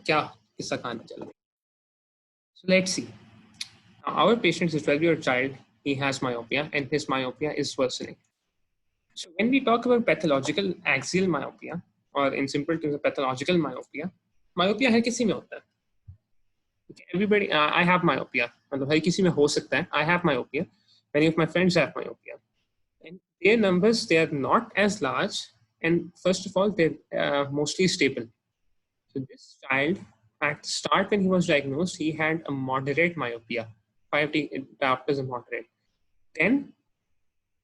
क्या किस्सा कहानी चल रही. So let's see. Now, our patient is a 12-year-old child. He has myopia and his myopia is worsening. So when we talk about pathological axial myopia, or in simple terms, pathological myopia, myopia हर किसी में होता है. Everybody, I have myopia. मतलब हर किसी में हो सकता है. I have myopia. Many of my friends have myopia. And their numbers, they are not as large. And first of all, they're mostly stable. So this child, at the start when he was diagnosed, he had a moderate myopia. 5D diopters are moderate. Then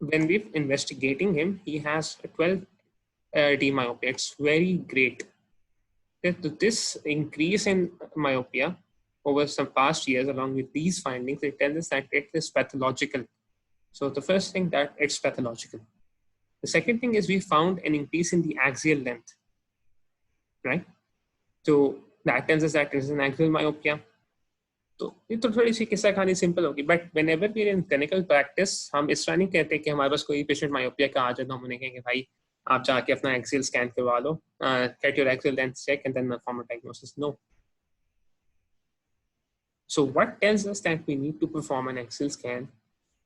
when we're investigating him, he has a 12D myopia. It's very great. This increase in myopia over some past years, along with these findings, it tells us that it is pathological. So the first thing, that it's pathological. The second thing is we found an increase in the axial length, right? So that tells us that it is an axial myopia. तो ये तो थोड़ी सी किस्सा कहानी simple होगी, but whenever we in clinical practice हम इस तरह नहीं कहते कि हमारे पास कोई पेशेंट मायोपिया का आ जाए तो हम उन्हें कहेंगे भाई आप जाके अपना एक्सियल स्कैन करवा लो, get your axial length check and then perform a diagnosis. No. So what tells us that we need to perform an axial scan,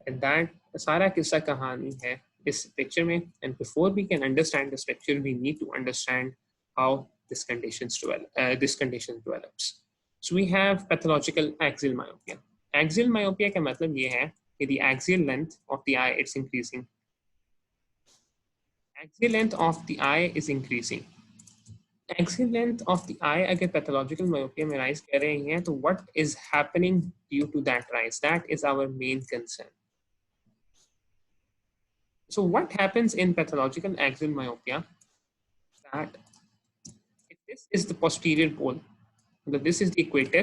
and that सारा किस्सा कहानी है इस पिक्चर में. And before we can understand this picture we need to understand how this condition develops. So we have pathological axial myopia. Axial myopia का मतलब ये है कि the axial length of the eye it's increasing. Axial length of the eye is increasing. Axial length of the eye अगर pathological myopia में rise कर रहे हैं तो what is happening due to that rise? That is our main concern. So what happens in pathological axial myopia? That if this is the posterior pole, this is the equator.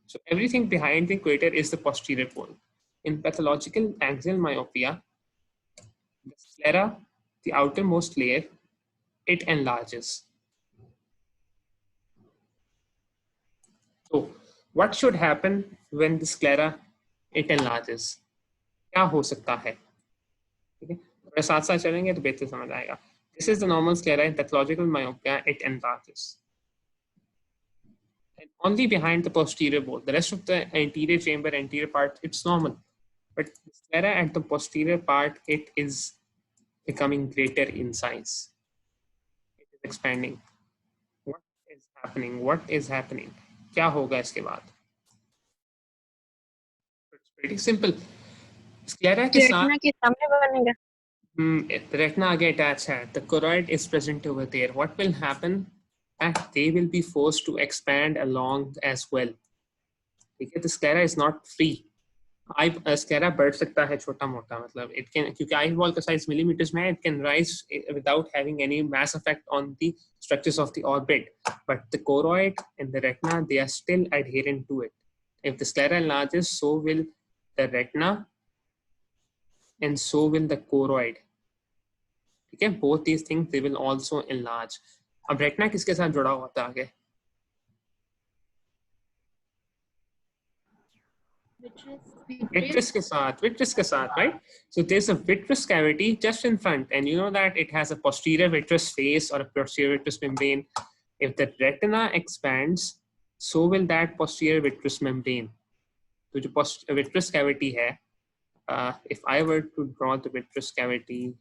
So everything behind the equator is the posterior pole. In pathological axial myopia, the sclera, the outermost layer, it enlarges. So what should happen when the sclera, it enlarges? क्या हो सकता है? ठीक है, अगर साथ साथ चलेंगे तो बेहतर समझ आएगा. This is the normal sclera. In pathological myopia, it enlarges. And only behind the posterior pole. The rest of the anterior chamber, anterior part, it's normal. But the sclera at the posterior part, it is becoming greater in size. It is expanding. What is happening? What is happening? क्या होगा इसके बाद? It's pretty simple. Sclera के साथ retina के सामने बनेगा. The retina again attached है. The choroid is present over there. What will happen? That they will be forced to expand along as well. ठीक है, the sclera is not free. I sclera बढ़ सकता है छोटा मोटा, मतलब इट कैन, क्योंकि आई वॉल का साइज मिलीमीटर्स में है, it can rise without having any mass effect on the structures of the orbit, but the choroid and the retina, they are still adherent to it. If the sclera enlarges, so will the retina and so will the choroid. ठीक है, both these things they will also enlarge. अब retina किसके साथ जुड़ा होता है आगे? Vitreous के साथ, right? So there's a vitreous cavity just in front, and you know that it has a posterior vitreous face or a posterior vitreous membrane. If the retina expands, so will that posterior vitreous membrane. So the vitreous cavity है, if I were to draw the vitreous cavity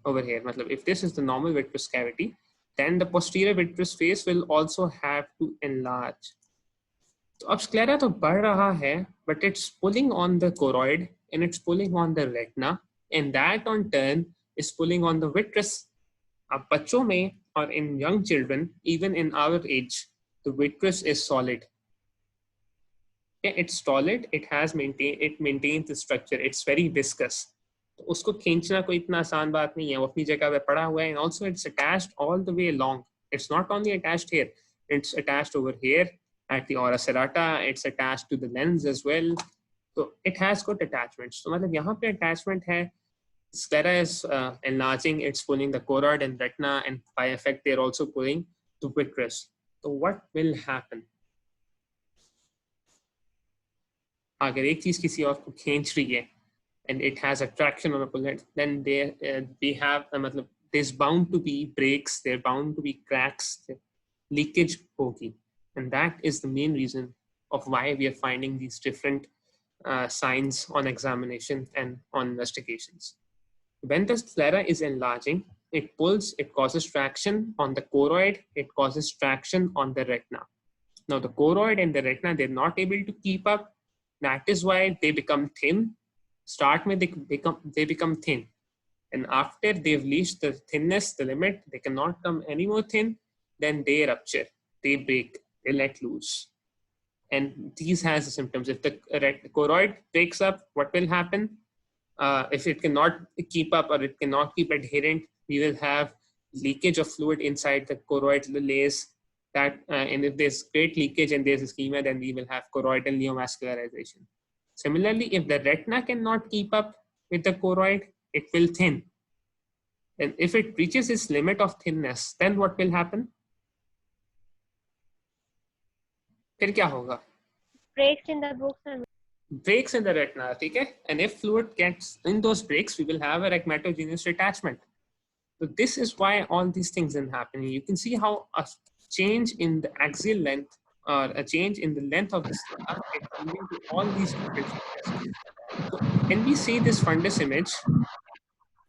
over here, मतलब if this is the normal vitreous cavity, then the posterior vitreous face will also have to enlarge. तो अब sclera तो बढ़ रहा है, but it's pulling on the choroid and it's pulling on the retina, and that on turn is pulling on the vitreous. अब बच्चों में और in young children, even in our age, the vitreous is solid. Okay, it's solid. It maintains the structure. It's very viscous. तो उसको खींचना कोई इतना आसान बात नहीं है, वो अपनी जगह पे पड़ा हुआ है, and also it's attached all the way along. It's not only attached here, it's attached over here. At the ora serrata, it's attached to the lens as well. So it has good attachments. So मतलब यहाँ पे attachment है. Sclera is enlarging, it's pulling the choroid and retina, and by effect they're also pulling the vitreous. So what will happen? अगर एक चीज किसी और को खींच रही है and it has attraction on a pull, then they have मतलब there's bound to be breaks, there bound to be cracks. leakage होगी, and that is the main reason of why we are finding these different signs on examination and on investigations. When the sclera is enlarging, it pulls, it causes traction on the choroid, it causes traction on the retina. Now the choroid and the retina, they're not able to keep up. That is why they become thin. Start with they become thin. And after they've reached the thinness, the limit, they cannot come any more thin, then they rupture, they break, they let loose. And these has the symptoms. If the choroid breaks up, what will happen? If it cannot keep up or it cannot keep adherent, we will have leakage of fluid inside the choroid layers. And if there's great leakage and there's ischemia, then we will have choroidal neovascularization. Similarly, if the retina cannot keep up with the choroid, it will thin. And if it reaches its limit of thinness, then what will happen? फिर क्या होगा? Breaks in the books and breaks in the retina, okay? And if fluid gets in those breaks, we will have a rhegmatogenous detachment. So this is why all these things are happening. You can see how a change in the axial length or a change in the length of the sclera is leading to all these different changes. So can we see this fundus image?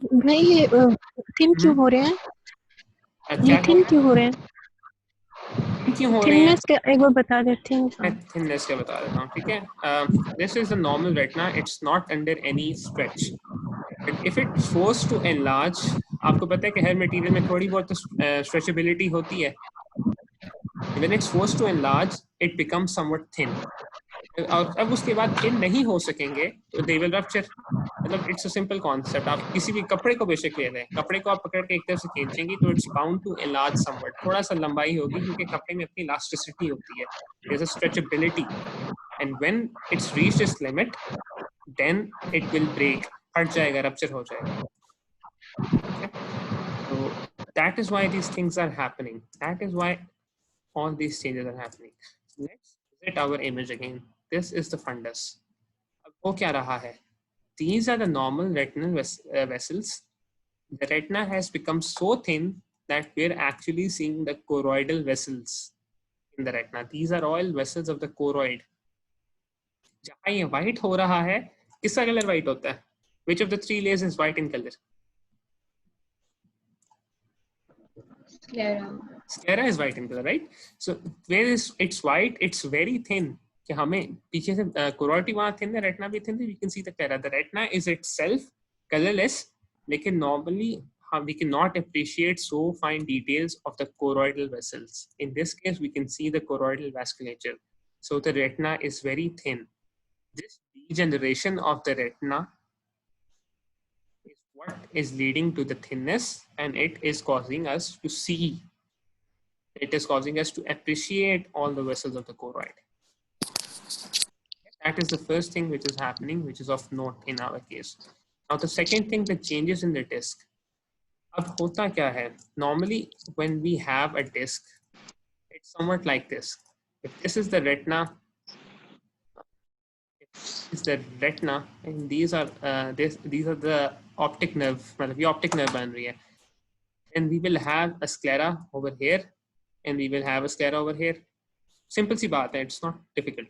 भाई ये thin क्यों हो रहे हैं? ये thin क्यों हो रहे हैं? क्यों हो रहे हैं? थिननेस एक बार बता दे. मैं थिननेस का बता देता हूँ, ठीक है? This is the normal retina. It's not under any stretch. But if it's forced to enlarge, आपको पता है कि हर मटेरियल में थोड़ी बहुत स्ट्रेचेबिलिटी होती है. When it's forced to enlarge, it becomes somewhat thin. और अब उसके बाद थिन नहीं हो सकेंगे तो they will rupture. मतलब इट्स अ सिंपल कॉन्सेप्ट. आप किसी भी कपड़े को बेशक ले लें, कपड़े को आप पकड़ के एक तरफ से खींचेंगे तो it's bound to enlarge somewhat. थोड़ा सा लंबाई होगी क्योंकि कपड़े में अपनी इलास्टिसिटी होती है. There is a stretchability and when it's reached its limit then it will break. फट जाएगा, रप्चर हो जाएगा. So that is why these things are happening. That is why all these changes are happening. Let's visit our image again. This is the fundus. अब वो क्या रहा है? These are the normal retinal vessels. The retina has become so thin that we're actually seeing the choroidal vessels in the retina. These are all vessels of the choroid. जहाँ ये white हो रहा है, किसका कलर white होता है? Which of the three layers is white in color? Sclera is white in color, right? So where is it's white? It's very thin. कि हमें पीछे से choroid वहाँ thin है, retina भी thin है. We can see the sclera. The retina is itself colorless, लेकिन normally we cannot appreciate so fine details of the choroidal vessels. In this case, we can see the choroidal vasculature. So the retina is very thin. This degeneration of the retina is what is leading to the thinness, and it is causing us to see. It is causing us to appreciate all the vessels of the choroid. That is the first thing which is happening, which is of note in our case. Now the second thing, the changes in the disc. अब होता क्या है? Normally when we have a disc, it's somewhat like this. If this is the retina, and these are the optic nerve. मतलब ये optic nerve बन रही है. And we will have a sclera over here, and we will have a sclera over here. Simple सी बात है. It's not difficult.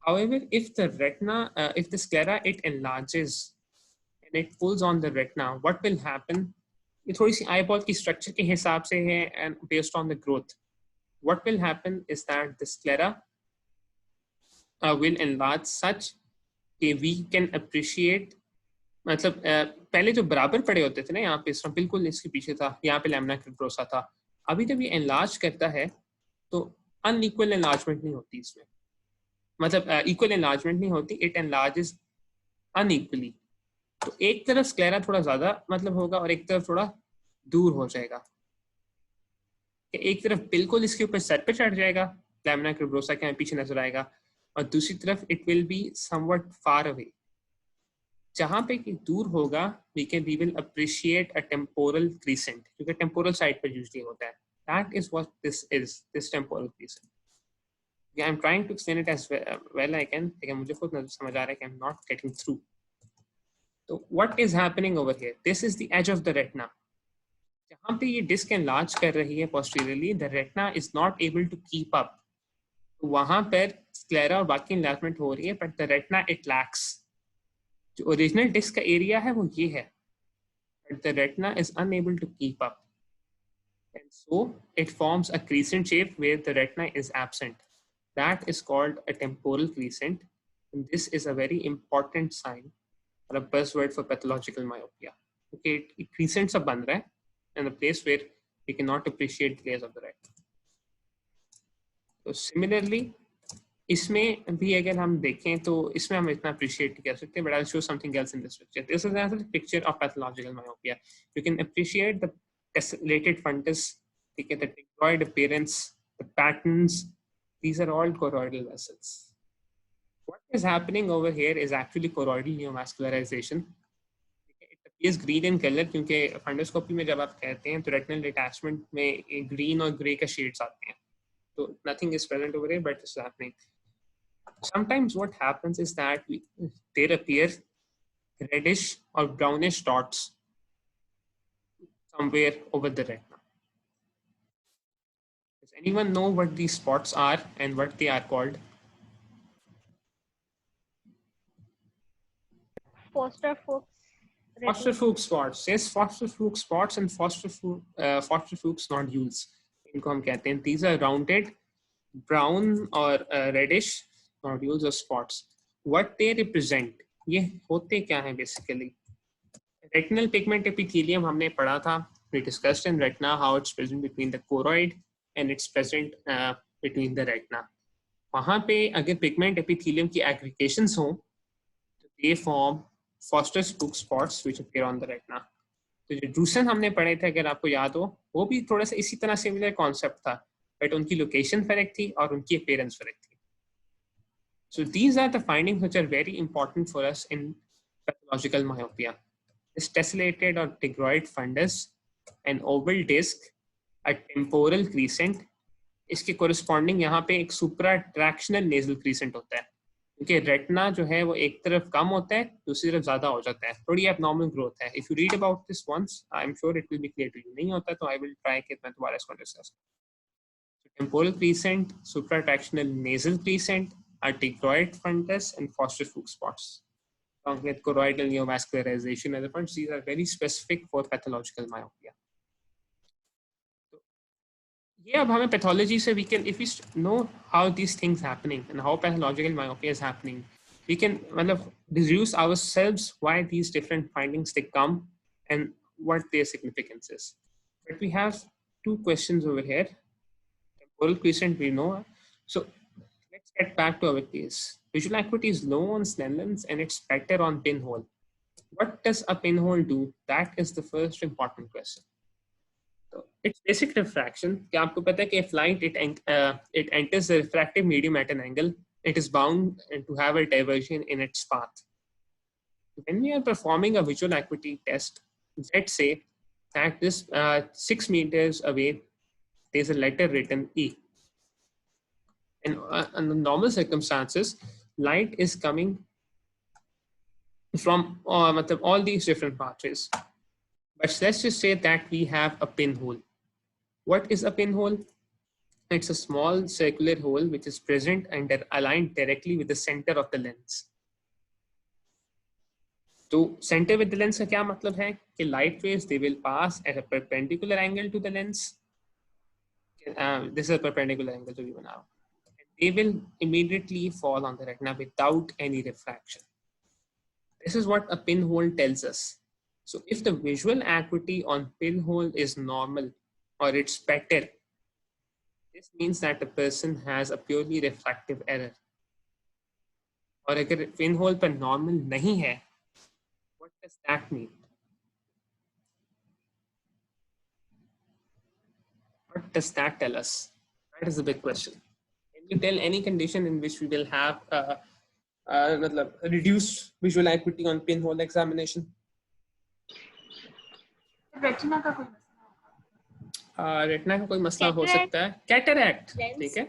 However, if the retina, if the sclera, it enlarges and it pulls on the retina, what will happen? ये थोड़ी सी eyeball की structure के हिसाब से है and based on the growth. What will happen is that the sclera will enlarge such that we can appreciate. मतलब पहले जो बराबर पड़े होते थे ना, यहाँ पे इस तरह बिल्कुल इसके पीछे था, यहाँ पे लैमिना क्रिप्रोसा था. अभी जब ये enlarge करता है तो unequal enlargement नहीं होती इसमें. मतलब equal enlargement नहीं होती, it enlarges unequally. तो एक तरफ स्क्लेरा थोड़ा ज्यादा मतलब होगा और एक तरफ थोड़ा दूर हो जाएगा. एक तरफ बिल्कुल इसके ऊपर सर पे चढ़ जाएगा, लैमिना क्रिप्रोसा के पीछे नजर आएगा, और दूसरी तरफ it will be somewhat far away. जहां पे कि दूर होगा we will appreciate a temporal crescent, क्योंकि टेम्पोरल साइड पर यूजुअली होता है. That is what this is, this temporal crescent. Yeah, I'm trying to explain it as well I can, लेकिन मुझे खुद समझ आ रहा है कि I'm not getting through. So what is happening over here? This is the edge of the retina. जहाँ पे ये डिस्क एनलार्ज कर रही है posteriorly, the retina is not able to keep up. तो वहाँ पर स्क्लेरा और बाकी एनलार्जमेंट हो रही है, but the retina it lacks. जो ओरिजिनल डिस्क का एरिया है वो ये है, but the retina is unable to keep up. And so it forms a crescent shape where the retina is absent. That is called a temporal crescent. And this is a very important sign or a buzzword for pathological myopia. Okay, it crescent सा बन रहा है in a place where we cannot appreciate the rays of the retina. So similarly, इसमें भी अगर हम देखें तो इसमें हम इतना appreciate नहीं कर सकते, but I'll show something else in this picture. This is another picture of pathological myopia. You can appreciate the tessellated fundus, the tetragoid appearance, the patterns. These are all choroidal vessels. What is happening over here is actually choroidal neovascularization. It appears green in color क्योंकि fundoscopy में जब आप कहते हैं तो retinal detachment में green और grey का shades आते हैं. So nothing is present over here, but this is happening. Sometimes what happens is that there appear reddish or brownish dots somewhere over the retina. Does anyone know what these spots are and what they are called? Foster-Fuchs Foster-Fuchs spots. Yes, Foster-Fuchs spots and Foster-Fuchs nodules. इनको हम कहते हैं. These are rounded, brown or reddish nodules or spots. What they represent? ये होते क्या हैं basically? Retinal pigment epithelium हमने पढ़ा था. We discussed in retina how it's present between the choroid and it's present between the retina. वहाँ पे अगर pigment epithelium की aggregations हों, they form Foster-Fuchs spots which appear on the retina. तो जो ड्रूसन हमने पढ़े थे अगर आपको याद हो, वो भी थोड़ा सा इसी तरह सिमिलर कॉन्सेप्ट था, बट उनकी लोकेशन फर्क थी और उनकी अपीयरेंस फर्क थी. So these are the findings which are very important for us in pathological myopia. This tessellated or tetragoid fundus, an oval disc, a temporal crescent. इसके corresponding यहाँ पे एक supratractional nasal crescent होता है, क्योंकि रेटिना जो है वो एक तरफ कम होता है, दूसरी तरफ ज्यादा हो जाता है, थोड़ी एबनॉर्मल ग्रोथ है. If you read about this once, I am sure it will be clear to you. नहीं होता तो आई विल ट्राई कि मैं दोबारा इसको डिस्कस करूं. Temporal crescent, supratractional nasal crescent, tetragoid fundus and Foster-Fuchs spots. Along with choroidal neovascularization and the points, these are very specific for pathological myopia. ये अब हमें pathology से we can, if we know how these things happening and how pathological myopia is happening, we can deduce ourselves why these different findings they come and what their significance is. But we have two questions over here. Temporal crescent we know. So let's get back to our case. Visual acuity is low on Snellen's and it's better on pinhole. What does a pinhole do? That is the first important question. So it's basic refraction. क्या आपको पता है कि if light it enters the refractive medium at an angle, it is bound to have a diversion in its path. When we are performing a visual acuity test, let's say that this 6 meters away, there's a letter written E. And under normal circumstances, light is coming from all these different pathways. But let's just say that we have a pinhole. What is a pinhole? It's a small circular hole which is present and aligned directly with the center of the lens. So center with the lens का क्या मतलब है कि light rays they will pass at a perpendicular angle to the lens. This is a perpendicular angle to you now. They will immediately fall on the retina without any refraction. This is what a pinhole tells us. So if the visual acuity on pinhole is normal or it's better, this means that the person has a purely refractive error. और अगर pinhole पर normal नहीं है, what does that mean? What does that tell us? That is a big question. Can you tell any condition in which we will have reduced visual acuity on pinhole examination? Retina का कोई retina का कोई मसला हो सकता है. Cataract, ठीक है,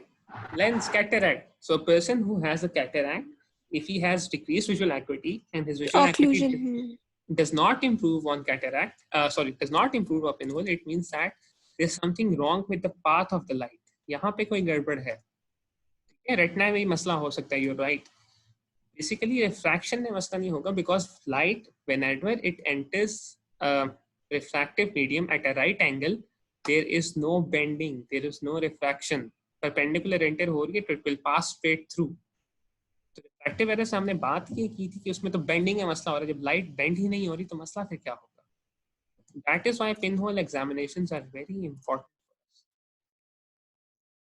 lens cataract. So a person who has a cataract, if he has decreased visual acuity and his visual acuity, does not improve on cataract, does not improve on pinhole, it means that there's something wrong with the path of the light. यहाँ पे कोई गड़बड़ है, ठीक है, retina में ही मसला हो सकता है, you're right. Basically, refraction में मसला नहीं होगा because light, whenever it enters a refractive medium at a right angle, there is no bending, there is no refraction. Perpendicular enter हो रही है, it will pass straight through. तो refractive error से हमने बात की थी कि उसमें तो बेंडिंग का मसला हो रहा है, जब लाइट बेंड ही नहीं हो रही तो मसला फिर क्या होगा? That is why pinhole examinations are very important.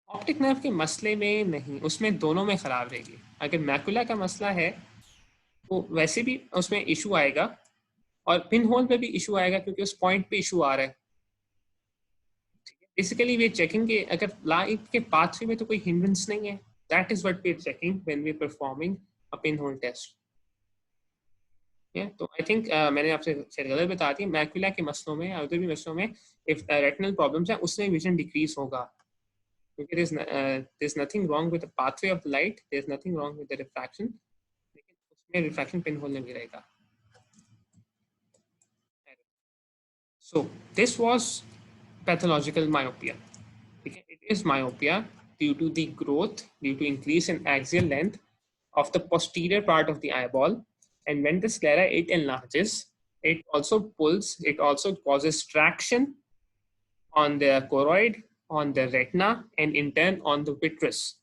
Optic nerve के मसले में नहीं, उसमें दोनों में खराब रहेगी। अगर मैकुला का मसला है तो वैसे भी उसमें इशू आएगा और पिनहोल पे भी इशू आएगा क्योंकि उस पॉइंट पे इशू आ रहा है। बेसिकली वी चेकिंग के अगर लाइट के पाथवे में तो कोई हिंड्रेंस नहीं है, that is what we are checking when we are performing a pinhole test. तो आई थिंक मैंने आपसे शायद गलत बता दी, मैकुला के मसलों में अदर भी मसलों में इफ रेटिनल प्रॉब्लम्स है उसमें विजन डिक्रीज होगा क्योंकि there is nothing wrong with the pathway of the light, there is nothing wrong with the refraction, लेकिन उसमें रिफ्रैक्शन पिनहोल में भी रहेगा। So this was pathological myopia. It is myopia due to the growth, due to increase in axial length of the posterior part of the eyeball. And when the sclera it enlarges, it also causes traction on the choroid, on the retina, and in turn on the vitreous.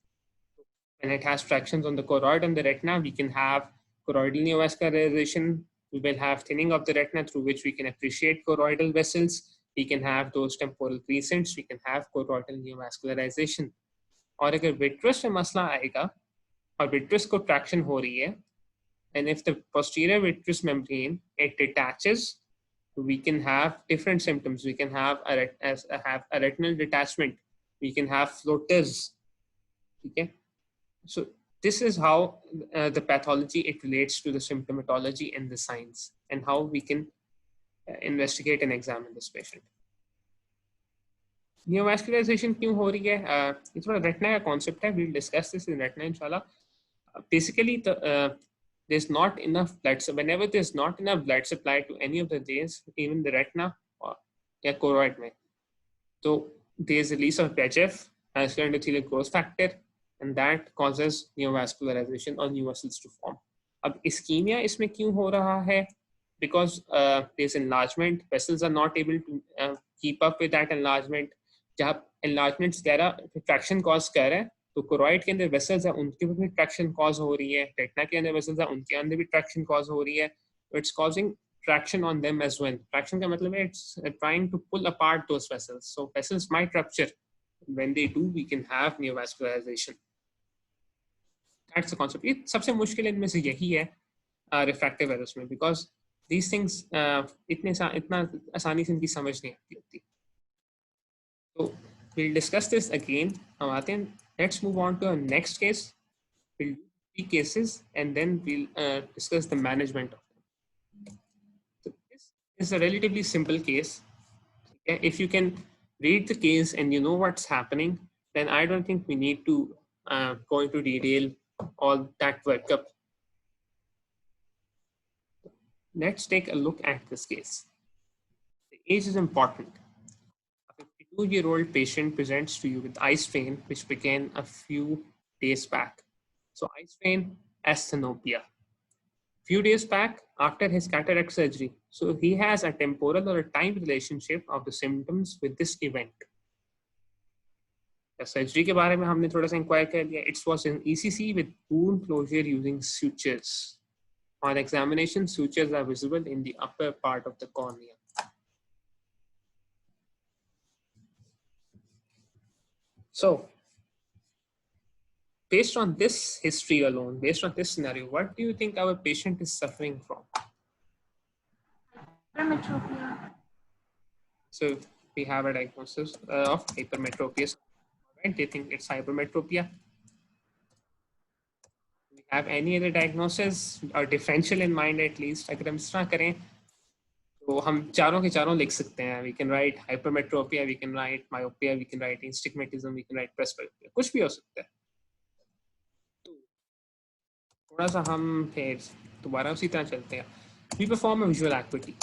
When it has tractions on the choroid and the retina, we can have choroidal neovascularization. We will have thinning of the retina through which we can appreciate choroidal vessels. We can have those temporal crescents. We can have choroidal neovascularization. और अगर vitreous में मसला आएगा और vitreous को traction हो रही है, and if the posterior vitreous membrane it detaches, we can have different symptoms. We can have a retinal detachment. We can have floaters. Okay, so this is how the pathology it relates to the symptomatology and the signs, and how we can investigate and examine this patient. Neovascularization क्यों हो रही है? ये थोड़ा retina का concept है, we'll discuss this in retina इंशाल्लाह. Basically there's not enough blood, so whenever there's not enough blood supply to any of the veins, even the retina or या choroid में, so there's release of VEGF, vascular endothelial growth factor, and that causes neovascularization or new vessels to form. अब ischemia इसमें क्यों हो रहा है? Because there's enlargement, vessels are not able to keep up with that enlargement. जहाँ enlargement sclera traction cause कर रहा है, तो choroid के अंदर vessels है, उनके भी traction cause हो रही है, retina के अंदर vessels है, उनके अंदर भी traction cause हो रही है, so it's causing traction on them as well. Traction का मतलब है it's trying to pull apart those vessels, so vessels might rupture. When they do, we can have neovascularization. That's the concept. ये सबसे मुश्किल इनमें से यही है refractive errors में, because these things इतना आसानी से इनकी समझ नहीं आती होती. So we'll discuss this again. हम आते हैं. Let's move on to our next case. We'll do 3 cases and then we'll discuss the management of them. So this is a relatively simple case. Okay? If you can read the case and you know what's happening, then I don't think we need to go into detail all that workup. Let's take a look at this case. The age is important. A 52-year-old patient presents to you with eye strain, which began a few days back. So eye strain, asthenopia. Few days back after his cataract surgery. So he has a temporal or a time relationship of the symptoms with this event. The surgery के बारे में हमने थोड़ा सा inquire कर लिया. It was an ECC with wound closure using sutures. On examination, sutures are visible in the upper part of the cornea. So, based on this history alone, based on this scenario, what do you think our patient is suffering from? Hypermetropia. So, we have a diagnosis of hypermetropia. Right? They think it's hypermetropia. Do we have any other diagnosis or differential in mind at least? अगर हम इस तरह करें तो हम चारों के चारों लिख सकते हैं. We can write hypermetropia, we can write myopia, we can write astigmatism, we can write presbyopia. कुछ भी हो सकता है. तो थोड़ा सा हम फिर दोबारा उसी तरह चलते हैं. we perform a visual acuity.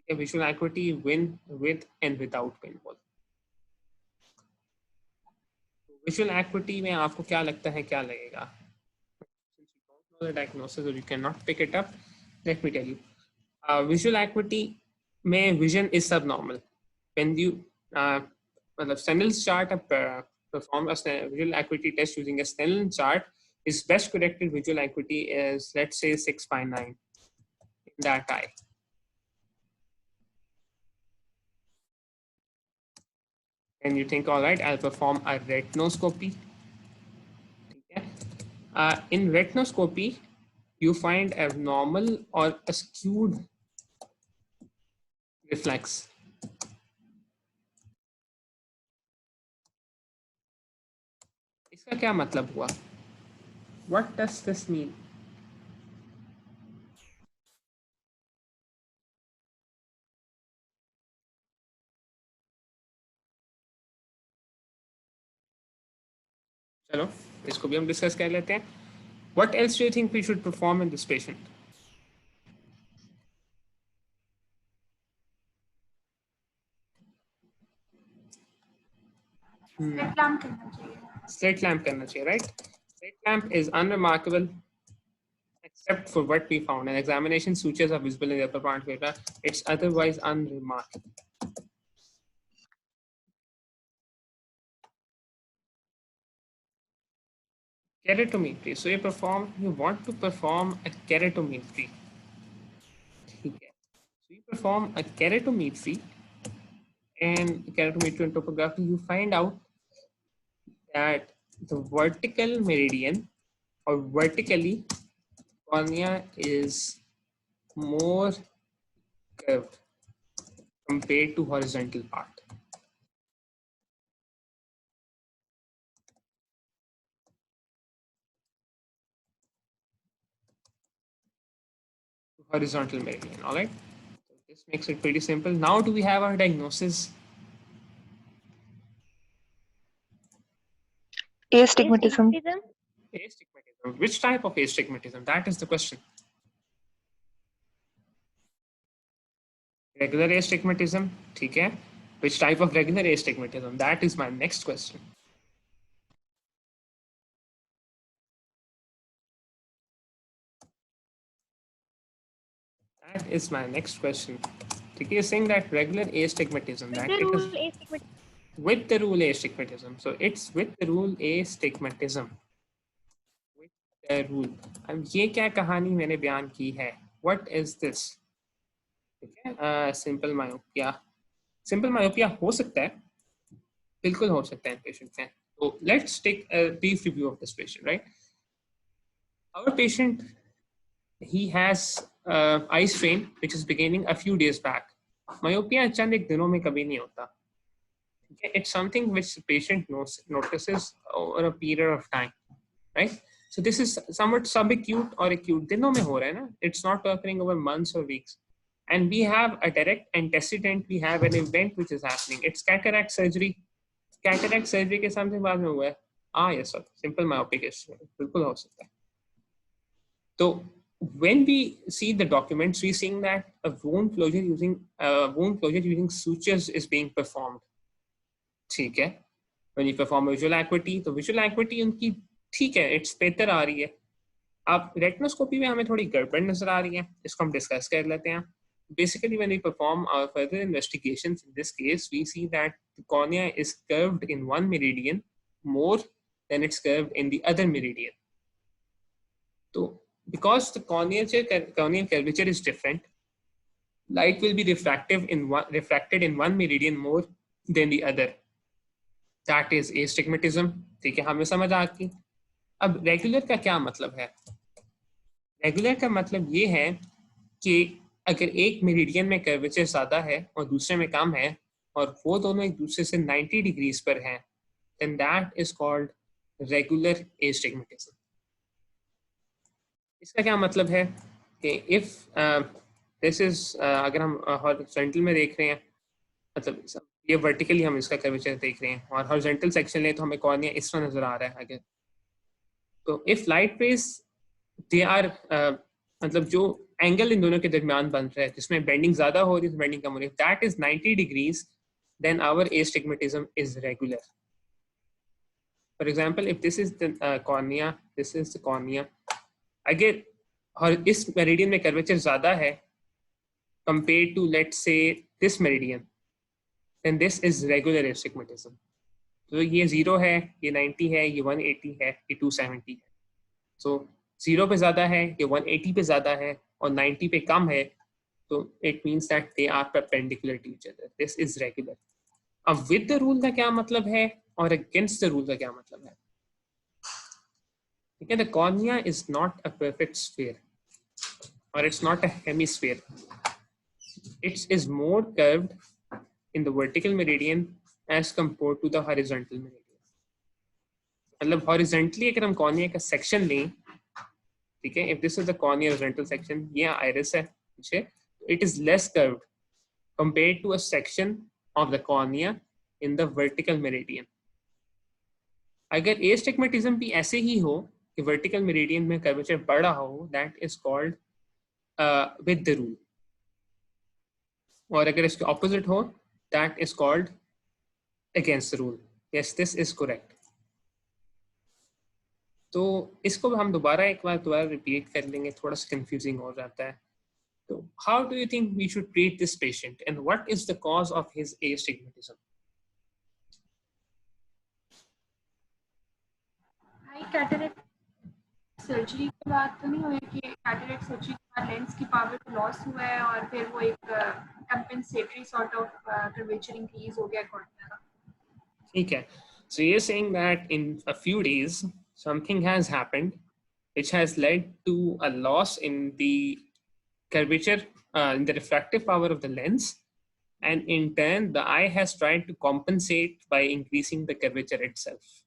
A visual acuity with and without pinball. Visual acuity में आपको क्या लगता है क्या लगेगा? Since you don't know the diagnosis or you cannot pick it up, let me tell you. Visual acuity में vision is subnormal. When you मतलब Snell's chart perform a visual acuity test using a Snellen chart, his best corrected visual acuity is, let's say, 6/9 in that eye. And you think, all right, I'll perform a retinoscopy. In retinoscopy, you find abnormal or a skewed reflex. इसका क्या मतलब हुआ? What does this mean? चलो इसको भी हम discuss कर लेते हैं. What else do you think we should perform in this patient? Slit lamp करना चाहिए, right? Slit lamp is unremarkable except for what we found. An examination sutures are visible in the upper part data. It's otherwise unremarkable. Keratometry. So you want to perform a keratometry. Okay. So you perform a keratometry, and keratometry and topography, you find out that the vertical meridian or vertically cornea is more curved compared to horizontal part. Horizontal meridian, all right? So this makes it pretty simple. Now do we have our diagnosis? Astigmatism. Astigmatism. Which type of astigmatism? That is the question. Regular astigmatism, ठीक है? Which type of regular astigmatism? That is my next question. That is my next question. Okay, saying that regular astigmatism, that it is with the rule astigmatism. So it's with the rule astigmatism. With the rule. अब ये क्या कहानी मैंने बयान की है? What is this? Okay, simple myopia. Simple myopia हो सकता है, बिल्कुल हो सकता है patient में. So let's take a brief review of this patient, right? Our patient, he has eye strain which is beginning a few days back. Myopia अचानक एक दिनों में कभी नहीं होता. It's something which the patient notices over a period of time, right? So this is somewhat subacute or acute. दिनों में हो रहा है ना? It's not occurring over months or weeks. And we have a direct antecedent. We have an event which is happening. It's cataract surgery. Cataract surgery के something बाद में हुआ है. Yes, sir. Simple myopic issue. बिल्कुल हो सकता है. So when we see the documents, we seeing that a wound closure using sutures is being performed. ठीक है. When you perform visual acuity, तो visual acuity उनकी ठीक है, it's बेहतर आ रही है. अब रेटिनोस्कोपी में हमें थोड़ी गड़बड़ नजर आ रही है, इसको हम डिस्कस कर लेते हैं. Basically, when we perform our further investigations, in this case, we see that the cornea is curved in one meridian more than it's curved in the other meridian. So, because the corneal curvature is different, light will be refracted in one meridian more than the other. That is astigmatism. ठीक है, हमें समझ आ गई. अब regular का क्या मतलब है? रेगुलर का मतलब ये है कि अगर एक मेरिडियन में कर्वेचर ज्यादा है और दूसरे में कम है और वो दोनों एक दूसरे से 90 डिग्रीज पर हैं, then that is called regular astigmatism. इसका क्या मतलब है कि if this is अगर हम horizontal में देख रहे हैं, मतलब ये वर्टिकली हम इसका कर्वेचर देख रहे हैं और हॉरिजॉन्टल सेक्शन ले तो हमें कॉर्निया इस तरह नजर आ रहा है. अगर तो if light rays they are मतलब जो एंगल इन दोनों के दरमियान बन रहा है जिसमें बेंडिंग ज्यादा हो रही है, बेंडिंग कम हो रही है, that is 90 degrees, then our astigmatism is regular. For example, if this is the cornea, this is the cornea, अगर और इस मेरिडियन में कर्वेचर ज्यादा है compared to let's say this meridian, then this is regular astigmatism. तो ये 0 है, ये 90 है, ये 180 है, ये 270 है. So 0 पे ज्यादा है, ये 180 पे ज्यादा है और 90 पे कम है, तो it means that they are perpendicular to each other. This is regular. अब with the rule का क्या मतलब है और against the rule का क्या मतलब है? ठीक है, the cornea is not a perfect sphere or it's not a hemisphere. It is more curved in the vertical meridian as compared to the horizontal meridian. मतलब horizontally अगर हम cornea का section लें, ठीक है, if this is the cornea horizontal section, ये iris है पीछे, it is less curved compared to a section of the cornea in the vertical meridian. अगर astigmatism भी ऐसे ही हो कि vertical meridian में curvature बढ़ा हो, that is called with the rule. और अगर इसके opposite हो, that is called against the rule. Yes, this is correct. तो इसको हम दोबारा एक बार दोबारा रिपीट कर लेंगे, थोड़ा सा कंफ्यूजिंग हो जाता है. तो how do you think we should treat this patient and what is the cause of his astigmatism? Cataract surgery के बाद तो नहीं हुआ कि कैटरेक्ट सर्जरी के बाद लेंस की पावर लॉस हुआ है और फिर वो एक compensatory sort of curvature increase हो गया कॉर्निया का. ठीक है, so you're saying that in a few days something has happened which has led to a loss in the curvature, in the refractive power of the lens, and in turn the eye has tried to compensate by increasing the curvature itself.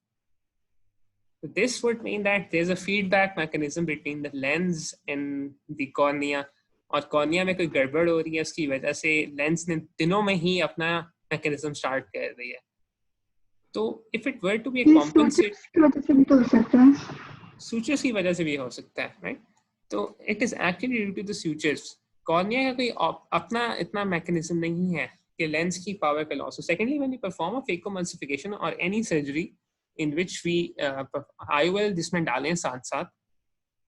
So this would mean that there's a feedback mechanism between the lens and the cornea, और cornea में कोई गड़बड़ हो रही है, उसकी वजह से लेंस ने दिनों में ही अपना मैकेनिज्म स्टार्ट कर दिया है. तो if it were to be compensate, sutures की वजह से भी हो सकता है, राइट? तो it is actually due to the sutures. Cornea का कोई अपना इतना मैकेनिज्म नहीं है कि लेंस की पावर का लॉस हो. Secondly, when you perform a phacoemulsification और any surgery in which we IOL जिसमें डालें साथ साथ,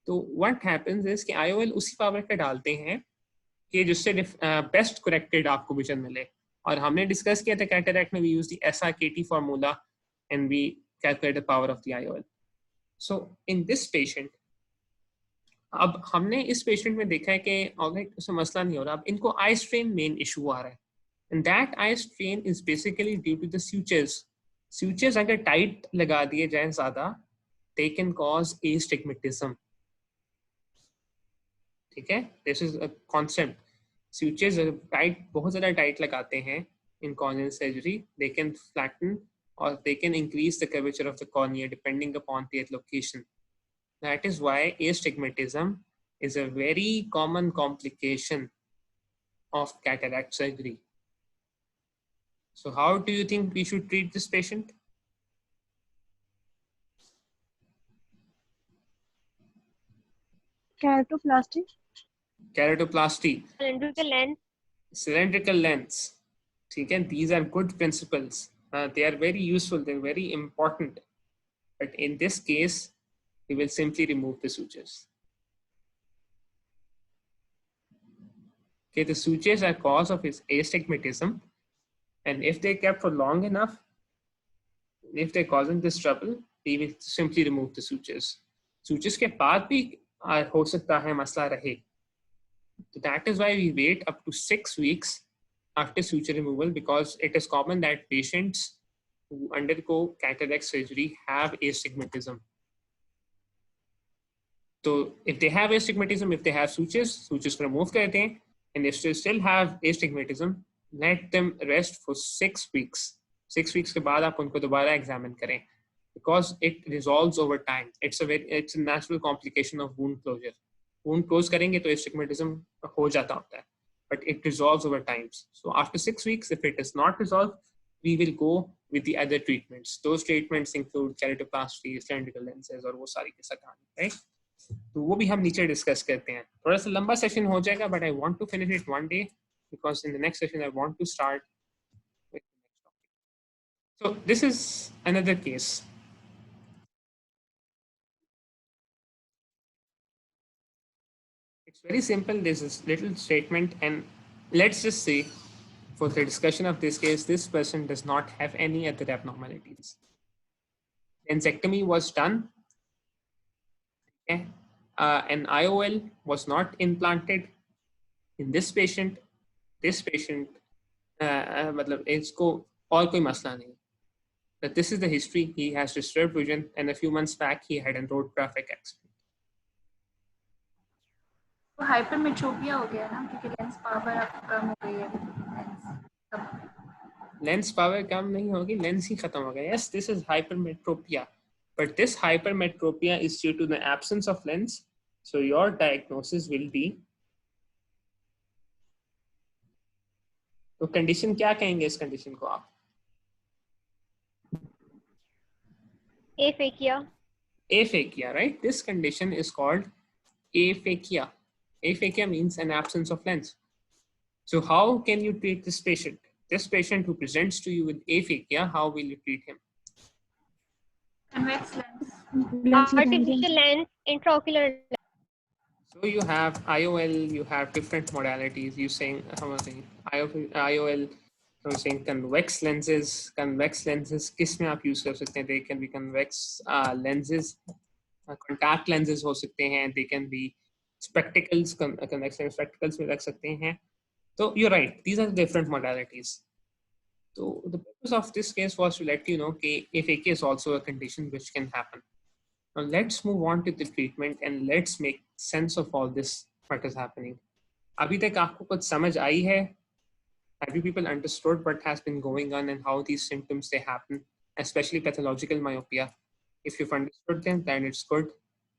तो what happens is कि IOL उसी पावर का डालते हैं कि जिससे बेस्ट करेक्टेड आपको विजन मिले. और हमने डिस्कस किया था कैटरैक्ट में, we use the SRKT formula and we calculate the power of the IOL. So in this patient, अब हमने इस पेशेंट में देखा है कि ऑलराइट उसमें मसला नहीं हो रहा, अब इनको आई स्ट्रेन मेन इशू आ रहा है, and that eye strain is basically due to the sutures. Sutures अगर टाइट लगा दिए जाए ज्यादा, they can cause astigmatism. ठीक है, this is a concept. Sutures tight, बहुत ज्यादा टाइट लगाते हैं in corneal surgery, they can flatten or they can increase the curvature of the cornea depending upon their location. That is why astigmatism is a very common complication of cataract surgery. So how do you think we should treat this patient? Keratoplasty. Keratoplasty. Cylindrical lens. Cylindrical lens. Okay, these are good principles. They are very useful. They're very important. But in this case, we will simply remove the sutures. Okay, the sutures are cause of his astigmatism. And if they're kept for long enough, if they're causing this trouble, we will simply remove the sutures. Sutures के बाद भी हो सकता है मसला रहे. So that is why we wait up to 6 weeks after suture removal, because it is common that patients who undergo cataract surgery have astigmatism. So if they have astigmatism, if they have sutures, sutures को remove करते हैं, and if they still have astigmatism, let them rest for 6 weeks. 6 weeks के बाद आप उनको दोबारा examine करें, because it resolves over time. It's a natural complication of wound closure. Wound close करेंगे तो astigmatism हो जाता होता है, but it resolves over time. So after 6 weeks, if it is not resolved, we will go with the other treatments. Those treatments include keratoplasty, cylindrical lenses, और वो सारी के साथ, right? तो वो भी हम नीचे डिस्कस करते हैं. थोड़ा सा लंबा सेशन हो जाएगा, but I want to finish it one day because in the next session I want to start with the next topic. So this is another case. It's very simple. There's this little statement, and let's just say for the discussion of this case, this person does not have any other abnormalities. Lancectomy was done. Okay. An IOL was not implanted in this patient. This patient, मतलब इसको और कोई मसला नहीं. That this is the history. He has disturbed vision, and a few months back he had a road traffic accident. तो hypermetropia हो गया ना, क्योंकि लेंस पावर अब कम हो गई है. Lens power कम नहीं होगी, lens ही खत्म हो गया. Yes, this is hypermetropia, but this hypermetropia is due to the absence of lens. So your diagnosis will be. तो कंडीशन क्या कहेंगे इस कंडीशन को आप? aphakia. Aphakia, right? This condition is called aphakia. Aphakia means an absence of lens. So how can you treat this patient? This patient who presents to you with aphakia, how will you treat him? Convex lens. Artificial lens, intraocular lens. So you have IOL, you have different modalities. You saying IOL, I'm saying convex lenses. Convex lenses किस में आप use कर सकते हैं? They can be convex lenses, contact lenses हो सकते हैं. They can be spectacles, convex lens spectacles में रख सकते हैं. So you're right. These are the different modalities. So the purpose of this case was to let you know that aphakia is also a condition which can happen. Now let's move on to the treatment and let's make sense of all this what is happening. अभी तक आपको कुछ समझ आई है? Have you people understood what has been going on and how these symptoms they happen, especially pathological myopia? If you've understood them, then it's good.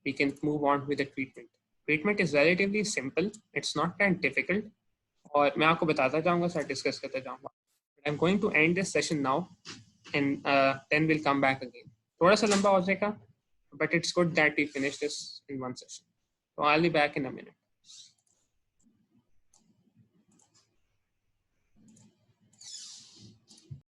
We can move on with the treatment. Treatment is relatively simple. It's not that difficult. और मैं आपको बताता जाऊँगा, sir discuss करते जाऊँगा. I'm going to end this session now, and then we'll come back again. थोड़ा सा लंबा हो जाएगा, but it's good that we finish this in one session. So I'll be back in a minute.